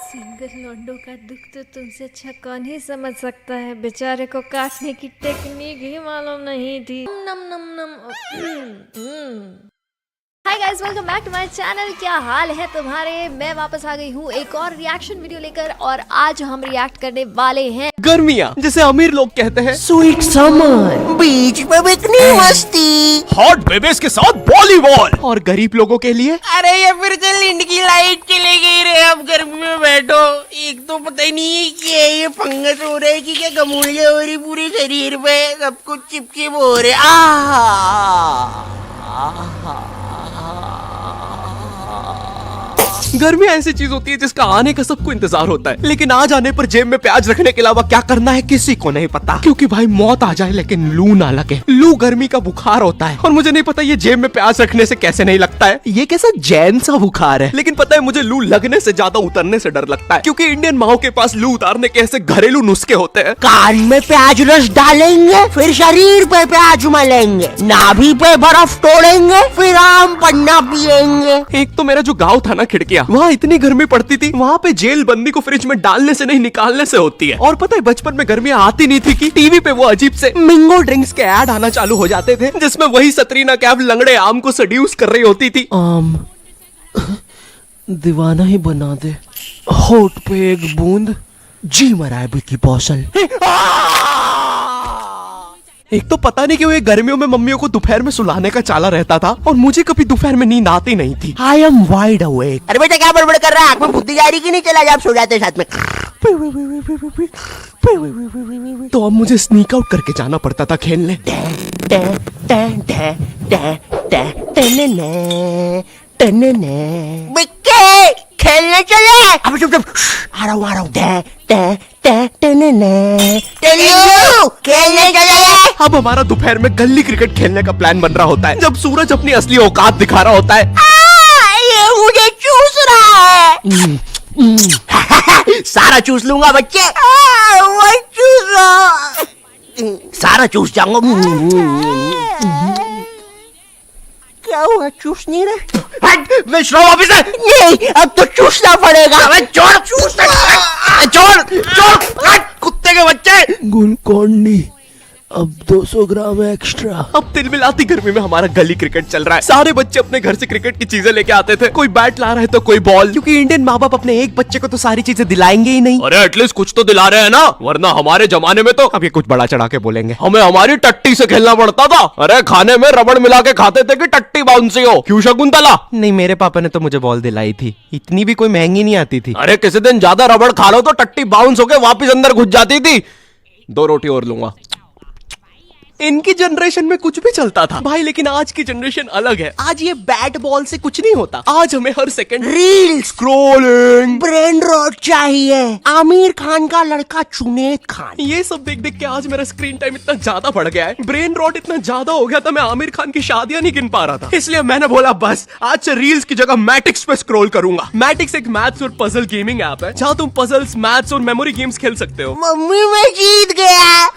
Single लौंडों का दुख तो तुमसे अच्छा कौन ही समझ सकता है। बेचारे को काटने की टेक्निक ही मालूम नहीं थी। नम नम नम। Hi guys, welcome back to my channel. क्या हाल है तुम्हारे? मैं वापस आ गई हूँ एक और रिएक्शन वीडियो लेकर और आज हम रिएक्ट करने वाले हैं गर्मियाँ, जिसे अमीर लोग कहते हैं स्वीट समर, बीच में बिकनी मस्ती, हॉट बेबीज के साथ वॉलीबॉल, और गरीब लोगों के लिए अरे ये फिर से लिंड की लाइट चली गई रे। अब गर्मी में बैठो, एक तो पता ही नहीं है कि ये फंगस हो रहा है कि क्या गमूलियाँ हो रही पूरे शरीर पे, सब कुछ चिपचिप हो रहे। गर्मी ऐसी चीज होती है जिसका आने का सबको इंतजार होता है, लेकिन आ जाने पर जेब में प्याज रखने के अलावा क्या करना है किसी को नहीं पता। क्योंकि भाई मौत आ जाए लेकिन लू ना लगे। लू गर्मी का बुखार होता है और मुझे नहीं पता ये जेब में प्याज रखने से कैसे नहीं लगता है। ये कैसा जैन सा बुखार है। लेकिन पता है मुझे लू लगने से ज्यादा उतरने से डर लगता है, क्योंकि इंडियन माओ के पास लू उतारने के ऐसे घरेलू नुस्खे होते हैं। कान में प्याज रस डालेंगे, फिर शरीर पे प्याज मलेंगे, नाभि पे बर्फ तोड़ेंगे, फिर आम पन्ना पिएंगे। एक तो मेरा जो गाँव था ना खिड़किया, वहाँ इतनी गर्मी पड़ती थी, वहाँ पे जेल बंदी को फ्रिज में डालने से नहीं निकालने से होती है। और पता है बचपन में गर्मियाँ आती नहीं थी कि टीवी पे वो अजीब से मिंगो ड्रिंक्स के ऐड आना चालू हो जाते थे, जिसमें वही सतरीना कैफ लंगड़े आम को सेड्यूस कर रही होती थी। आम दीवाना ही बना दे, होठ पे एक बूंद, जी मरा है विकी कौशल। एक तो पता नहीं क्यों ये गर्मियों में मम्मियों को दोपहर में सुलाने का चाला रहता था और मुझे कभी दोपहर में नींद आती नहीं थी। I am wide awake. अरे बेटा क्या बड़बड़ कर रहा है? आँख में बुद्धि जा रही कि नहीं? चला जा, आप सो जाते साथ में। तो अब मुझे स्नीक आउट करके जाना पड़ता था खेलने। बिक्के खेलने चले। अब चुप चुप, आ रहा हूँ। खेलने चले। अब हमारा दोपहर में गली क्रिकेट खेलने का प्लान बन रहा होता है, जब सूरज अपनी असली औकात दिखा रहा होता है। ये मुझे चूस रहा है। सारा चूस लूंगा बच्चे। वो चूस रहा, सारा चूस जाऊंगा। क्या हुआ? चूस नहीं रहे? विश्राम ऑफिसर, नहीं, अब तो चूसना पड़ेगा। छोड़ कुत्ते के बच्चे। गुलकोंडी अब 200 ग्राम एक्स्ट्रा। अब तिलमिलाती गर्मी में हमारा गली क्रिकेट चल रहा है। सारे बच्चे अपने घर से क्रिकेट की चीजें लेके आते थे, कोई बैट ला रहा है तो कोई बॉल, क्योंकि इंडियन माँ बाप अपने एक बच्चे को तो सारी चीजें दिलाएंगे ही नहीं। अरे एटलीस्ट कुछ तो दिला रहे हैं ना, वरना हमारे जमाने में तो, अब ये कुछ बड़ा चढ़ा के बोलेंगे, हमें हमारी टट्टी से खेलना पड़ता था। अरे खाने में रबड़ मिला के खाते थे कि टट्टी बाउंसी हो। क्यों शकुंतला? नहीं, मेरे पापा ने तो मुझे बॉल दिलाई थी, इतनी भी कोई महंगी नहीं आती थी। अरे किसी दिन ज्यादा रबड़ खा लो तो टट्टी बाउंस होके वापिस अंदर घुस जाती थी। 2 रोटी और लूंगा। इनकी जनरेशन में कुछ भी चलता था भाई, लेकिन आज की जनरेशन अलग है। आज ये बैट बॉल से कुछ नहीं होता। आज हमें हर second reel scrolling, brain rot चाहिए। आमिर खान का लड़का जुनैद खान, ये सब देख देख के आज मेरा स्क्रीन टाइम इतना ज्यादा बढ़ गया है, ब्रेन रॉट इतना ज्यादा हो गया था, मैं आमिर खान की शादियां नहीं गिन पा रहा था। इसलिए मैंने बोला बस आज से रील्स की जगह मैटिक्स पे स्क्रॉल करूंगा। मैटिक्स एक मैथ्स और पजल गेमिंग ऐप है, जहाँ तुम पजल्स, मैथ्स और मेमोरी गेम्स खेल सकते हो। मम्मी मैं जीत गया।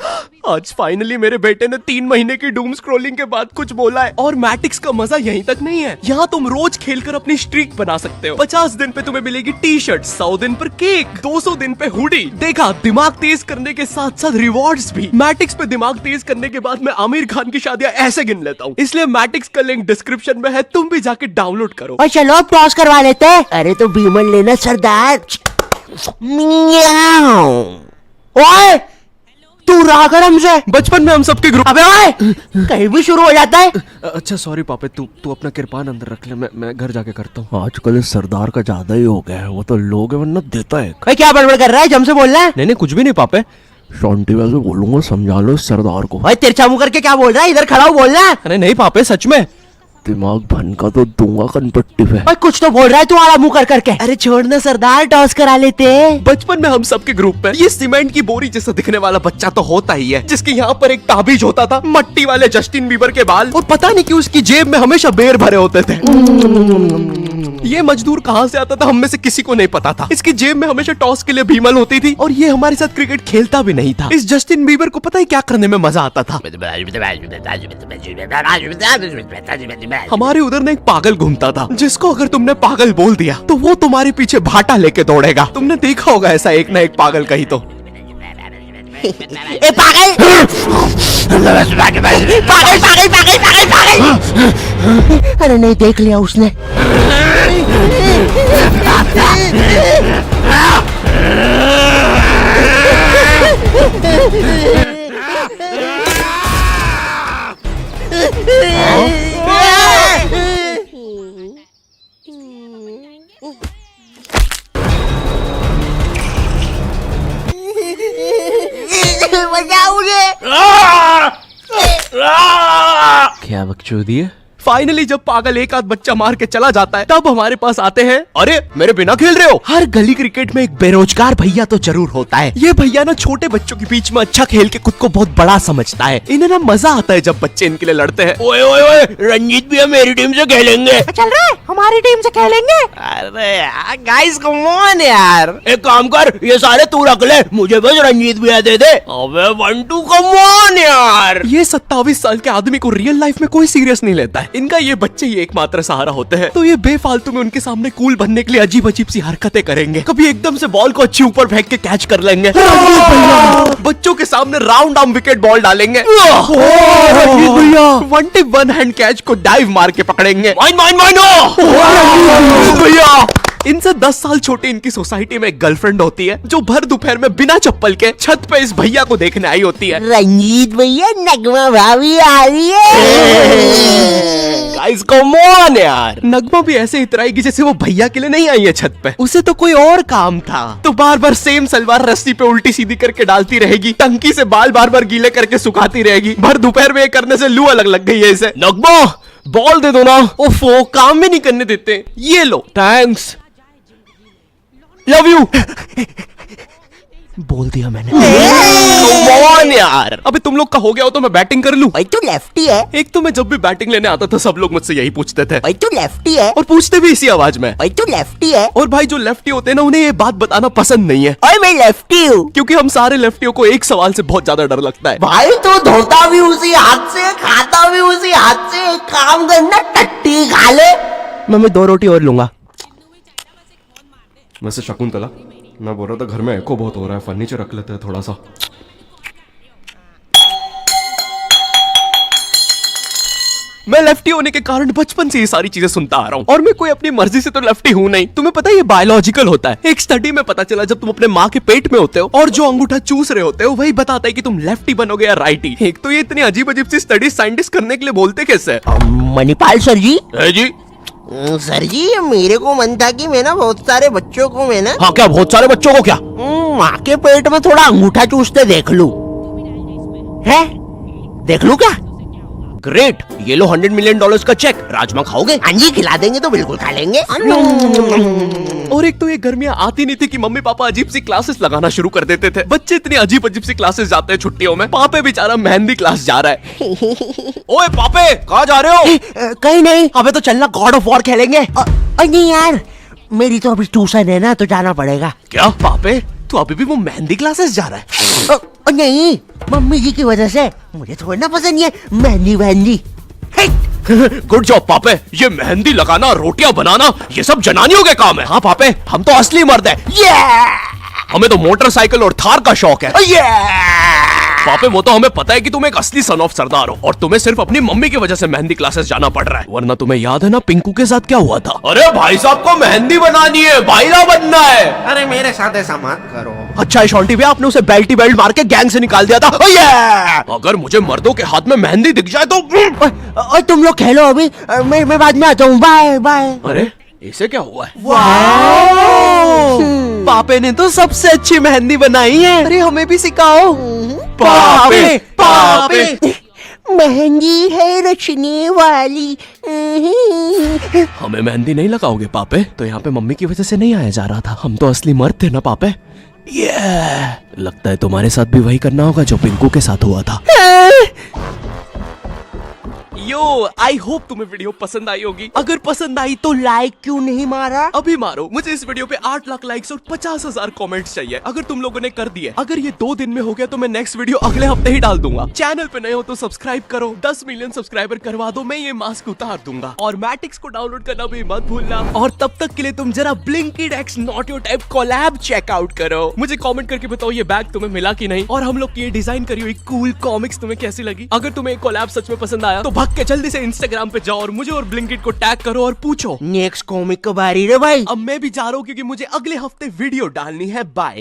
आज फाइनली मेरे बेटे ने 3 महीने की डूम स्क्रॉलिंग के बाद कुछ बोला है। और मैटिक्स का मजा यहीं तक नहीं है, यहाँ तुम रोज खेलकर अपनी स्ट्रीक बना सकते हो। 50 दिन पे तुम्हें मिलेगी टी शर्ट, 100 दिन पर केक, 200 दिन पे हुडी। देखा, दिमाग तेज करने के साथ साथ रिवॉर्ड्स भी। मैटिक्स पे दिमाग तेज करने के बाद मैं आमिर खान की शादियां ऐसे गिन लेता हूँ। इसलिए मैटिक्स का लिंक डिस्क्रिप्शन में है, तुम भी जाके डाउनलोड करो। और चलो अब टॉस करवा लेते हैं। अरे तो बीमन लेना सरदार। ओए तू रहा कर हमसे, बचपन में हम सबके ग्रुप। अबे ओए कहीं भी शुरू हो जाता है। अच्छा सॉरी पापे, तू अपना किरपान अंदर रख ले, मैं घर जाके करता हूँ। आजकल इस सरदार का ज्यादा ही हो गया है, वो तो लोग है वरना देता है। भाई क्या बड़बड़ कर रहा है? जम से बोलना है। नहीं कुछ भी नहीं पापे, शांति वैसे बोलूंगा, समझा लो इस सरदार को। भाई तिरछा मुंह करके क्या बोल रहा है? इधर खड़ा हो बोलना। अरे नहीं पापे, सच में दिमाग भन का तो दूंगा कनपट्टी पे। भाई कुछ तो बोल रहा है तू आड़ा मुंह कर करके। अरे छोड़ना सरदार, टॉस करा लेते। बचपन में हम सबके ग्रुप में ये सीमेंट की बोरी जैसा दिखने वाला बच्चा तो होता ही है, जिसके यहाँ पर एक ताबीज होता था, मट्टी वाले जस्टिन बीबर के बाल, और पता नहीं क्यों उसकी जेब में हमेशा बेर भरे होते थे। ये मजदूर कहाँ से आता था हम में से किसी को नहीं पता था। इसकी जेब में हमेशा टॉस के लिए भीमल होती थी और ये हमारे साथ क्रिकेट खेलता भी नहीं था। इस जस्टिन बीबर को पता है क्या करने में मजा आता था? हमारे उधर ना एक पागल घूमता था, जिसको अगर तुमने पागल बोल दिया तो वो तुम्हारे पीछे भाटा लेके दौड़ेगा। तुमने देखा होगा ऐसा एक ना एक पागल कहीं तो। ए पागल पागल पागल पागल पागल पागल। अरे नहीं, देख लिया उसने। बचाओ मुझे। क्या बकचोदी है? फाइनली जब पागल एक आध बच्चा मार के चला जाता है तब हमारे पास आते हैं। अरे मेरे बिना खेल रहे हो? हर गली क्रिकेट में एक बेरोजगार भैया तो जरूर होता है। ये भैया ना छोटे बच्चों के बीच में अच्छा खेल के खुद को बहुत बड़ा समझता है। इन्हें ना मजा आता है जब बच्चे इनके लिए लड़ते हैं। ओए ओए ओए, रंजीत भी मेरी टीम से खेलेंगे। चल रहा है, हमारी टीम से खेलेंगे। अरे यार गाइस कम ऑन यार। एक काम कर, ये सारे तू रख ले, मुझे बस रंजीत भी दे दे। अबे बंटू कम ऑन यार। ये 27 साल के आदमी को रियल लाइफ में कोई सीरियस नहीं लेता है। इनका ये बच्चे ही एकमात्र सहारा होते हैं, तो ये बेफालतू में उनके सामने कूल बनने के लिए अजीब अजीब सी हरकतें करेंगे। कभी एकदम से बॉल को अच्छी ऊपर फेंक के कैच कर लेंगे, बच्चों के सामने राउंड आर्म विकेट बॉल डालेंगे, one tip one hand catch को डाइव मार के पकड़ेंगे। भैया इनसे 10 साल छोटे इनकी सोसाइटी में एक गर्लफ्रेंड होती है जो भर दोपहर में बिना चप्पल के छत पे इस भैया को देखने आई होती है। रंजीत भैया, नगमा भाभी आ रही है। गाइस कम ऑन यार। नगमा भी ऐसे इतराएगी जैसे वो भैया के लिए नहीं आई है छत पे, उसे तो कोई और काम था। तो बार बार सेम सलवार रस्सी पे उल्टी सीधी करके डालती रहेगी, टंकी से बाल बार बार गीले करके सुखाती रहेगी। भर दोपहर में ये करने से लू अलग लग गई है इसे। नगमा बॉल दे दो ना। ओफो, काम भी नहीं करने देते। ये लो, थैंक्स, लव यू। बोल दिया मैंने। यार अबे तुम लोग का हो गया हो तो मैं बैटिंग कर लूं। भाई तू लेफ्टी है। एक तो मैं जब भी बैटिंग लेने आता था सब लोग मुझसे यही पूछते थे। भाई तू लेफ्टी है। और पूछते भी इसी आवाज में। भाई तू लेफ्टी है। और भाई जो लेफ्टी होते हैं ना उन्हें ये बात बताना पसंद नहीं है। और मैं लेफ्टी हूँ। क्योंकि हम सारे लेफ्टियों को एक सवाल से बहुत ज्यादा डर लगता है। भाई तू धोता भी उसी हाथ से, खाता भी उसी हाथ से। एक काम करना, टट्टी खा ले। मैं 2 रोटी और लूंगा। वैसे शकुंतला, मैं बोल रहा था घर में एको बहुत हो रहा है, फर्नीचर रख लेते हैं थोड़ा सा। मैं लेफ्टी होने के कारण बचपन से ये सारी चीजें सुनता आ रहा हूँ, और मैं कोई अपनी मर्जी से तो लेफ्टी हूँ नहीं। तुम्हें पता है ये बायोलॉजिकल होता है। एक स्टडी में पता चला जब तुम अपने माँ के पेट में होते हो और जो अंगूठा चूस रहे होते हो वही बताता है कि तुम लेफ्टी बनोगे या राइटी। एक तो ये इतनी अजीब अजीब सी स्टडी साइंटिस्ट करने के लिए बोलते कैसे? मणिपाल सर जी। जी सर जी, मेरे को मन था कि मैं ना बहुत सारे बच्चों को मैं ना। हाँ, क्या बहुत सारे बच्चों को क्या? माँ के पेट में थोड़ा अंगूठा चूसते देख लूं। है? देख लूं क्या? ग्रेट, ये लो $100 मिलियन का चेक। राजमा खाओगे? हाँ जी, खिला देंगे तो बिल्कुल खा लेंगे। और एक तो ये गर्मियां आती नहीं थी कि मम्मी पापा अजीब सी क्लासेस लगाना शुरू कर देते थे। बच्चे इतनी अजीब अजीब सी क्लासेस जाते हैं छुट्टियों में। पापे बेचारा मेहंदी क्लास जा रहा है। ओए पापे, कहाँ जा रहे हो? कहीं नहीं। अबे तो चलना गॉड ऑफ वॉर खेलेंगे। नहीं यार, मेरी तो अभी ट्यूशन है ना, तो जाना पड़ेगा। क्या पापे, तू अभी भी वो मेहंदी क्लासेस जा रहा है? नहीं, मम्मी जी की वजह से। मुझे थोड़ा ना पसंद है मेहंदी मेहंदी। गुड जॉब पापे। ये मेहंदी लगाना, रोटियां बनाना, ये सब जनानियों के काम है। हाँ पापे, हम तो असली मर्द है। हमें तो मोटरसाइकिल और थार का शौक है। पापे वो तो हमें पता है कि तुम एक असली सन ऑफ सरदार हो, और तुम्हें सिर्फ अपनी मम्मी की वजह से मेहंदी क्लासेस जाना पड़ रहा है। वरना तुम्हें याद है ना पिंकू के साथ क्या हुआ था? अरे भाई साहब को मेहंदी बनानी है, भाईला बनना है। अरे मेरे साथ ऐसा मत करो। अच्छा शॉन्टी भैया, आपने उसे बेल्टी बेल्ट मार के गैंग से निकाल दिया था। अगर मुझे मर्दों के हाथ में मेहंदी दिख जाए तो तुम लोग खेलो अभी, मैं बाद में आता हूँ। Bye bye. अरे इसे क्या हुआ है? पापे ने तो सबसे अच्छी मेहंदी बनाई है। अरे हमें भी सिखाओ। पापे पापे, मेहंदी है रचने वाली। हमें मेहंदी नहीं लगाओगे पापे? तो यहाँ पे मम्मी की वजह से नहीं आया जा रहा था। हम तो असली मर्द थे ना पापे। लगता है तुम्हारे साथ भी वही करना होगा जो पिंकू के साथ हुआ था। यो आई होप तुम्हें वीडियो पसंद आई होगी। अगर पसंद आई तो लाइक क्यों नहीं मारा? अभी मारो। मुझे इस वीडियो पे 8 लाख लाइक्स और 50,000 कमेंट्स चाहिए। अगर तुम लोगों ने कर दिए, अगर ये 2 दिन में हो गया तो मैं नेक्स्ट वीडियो अगले हफ्ते ही डाल दूंगा। चैनल पे नए हो तो सब्सक्राइब करो, 10 मिलियन सब्सक्राइबर करवा दो, मैं ये मास्क उतार दूंगा। और मैटिक्स को डाउनलोड करना भी मत भूलना। और तब तक के लिए तुम जरा Blinkit X Not Your Type collab checkout करो। मुझे कमेंट करके बताओ ये बैग तुम्हें मिला कि नहीं, और हम लोग की ये डिजाइन करी हुई कूल कॉमिक्स तुम्हें कैसी लगी। अगर तुम्हें कोलैब सच में पसंद आया तो भाग के जल्दी से इंस्टाग्राम पे जाओ और मुझे और Blinkit को टैग करो और पूछो नेक्स्ट कॉमिक कब आ रही है भाई? अब मैं भी जा रहा हूँ क्योंकि मुझे अगले हफ्ते वीडियो डालनी है। बाय।